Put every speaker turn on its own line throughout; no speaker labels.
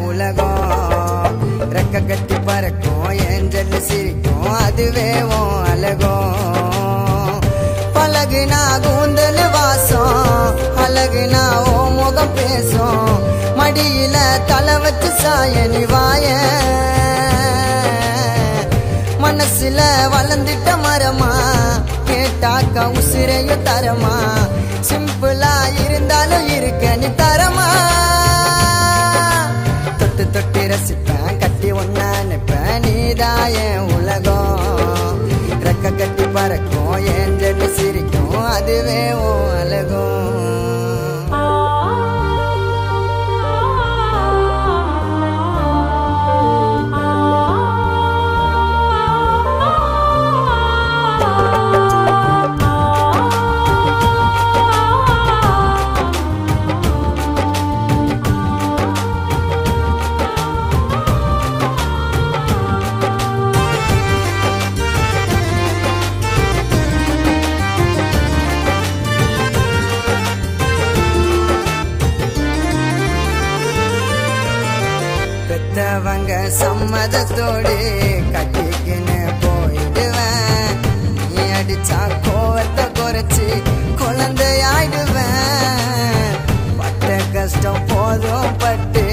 உலகம் ரெக்க கட்டி பறக்கும் ஏஞ்சல் சிரிக்கும் அதுவே உன் அழகும் பழகுனா கூந்தல் வாசம் அழகுனா ஓ முகம் பேசும் மடியில தலை வச்சு சாயனி வாய மனசுல வளர்ந்துட்ட மரமா கேட்டாக்கா உசிரையும் தரமா சிம்பிளா இருந்தாலும் இருக்க நீ தரமா தொட்டு தொட்டு ரசிப்பேன் கட்டி ஒன்னா நிப்பேன் நீதாய உலகம் ரெக்க கட்டி பறக்கும் ஏஞ்சல் சிரிக்கும் அதுவே ஓ அழகும் பெத்தவங்க சம்மதத்தோடு கட்டிக்கின்னு போயிடுவேன் நீ அடிச்சா கோவத்தை குறைச்சி குழந்தையாயிடுவேன் பட்ட கஷ்டம் போதும் பட்டு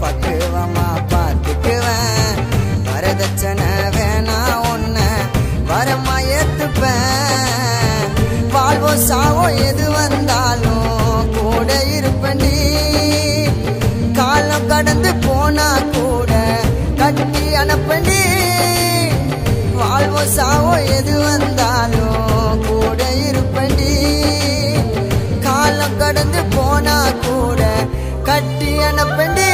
பக்குவமா பார்த்துக்குவேன் வரதட்சணை வேணா ஒன்ன வரமா ஏத்துப்பேன் வாழ்வோம் சாவோம் எது வந்தாலும் கூட இருப்பேன் காலம் கடந்து போனா கூட கட்டி அனுப்பண்டி வாழ்வோம் சாவோம் எது வந்தாலும் கூட இருப்பண்டி காலம் கடந்து போனா கூட கட்டி அனுப்பண்டி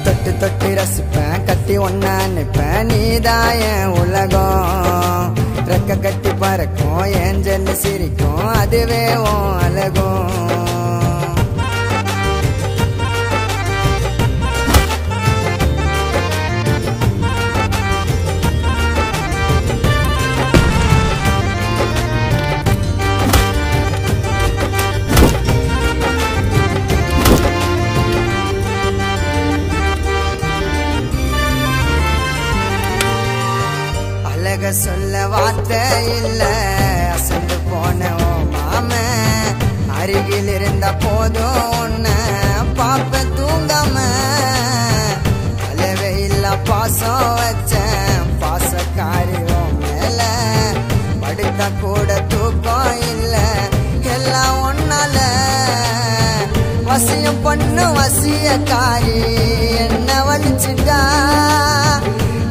தொட்டு தொட்டு ரசிப்பேன் கட்டி ஒன்னா நிப்பேன் நீதாய உலகம் ரெக்க கட்டி பறக்கும் ஏஞ்சல் சிரிக்கும் அதுவே உன் அழகும் சொல்ல வார்த்தை இல்ல அசந்து போன ஓ மாம அருகில் இருந்த போதும் ஒன்ன பாப்ப தூங்காம அளவே இல்ல பாசம் வச்சேன் பாசக்காரி ஓ மேல படுத்த கூட தூக்கம் இல்ல எல்லாம் ஒன்னால வசியம் பண்ணு வசியக்காரி என்ன வலிச்சுட்டா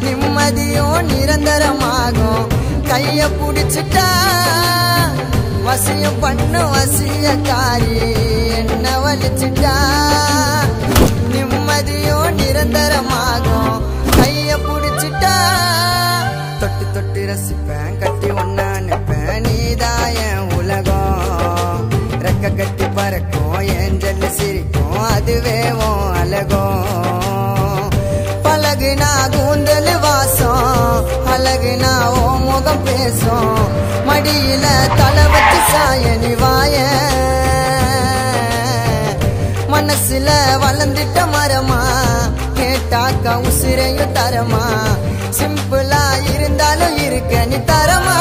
நிம்மதியும் நிரந்தரமாகும் கைய புடிச்சுட்டா வசியம் பண்ணு வசியக்காரி என்ன வலிச்சுட்டா நிம்மதியும் நிரந்தரமாகும் கைய புடிச்சுட்டா தொட்டு தொட்டு ரசிப்பேன் கட்டி ஒன்னா நிப்பேன் நீதாய உலகம் ரெக்க கட்டி பறக்கும் ஏஞ்சல் சிரிக்கும் அதுவே உன் அழகும் பழகுனா கூந்தல் வாசம் அழகுனா ஓ முகம் பேசும் மடியில தலை வச்சு சாயனி வாய மனசுல வளர்ந்துட்ட மரமா கேட்டாக்கா உசிரையும் தரமா சிம்பிளா இருந்தாலும் இருக்க நீ தரமா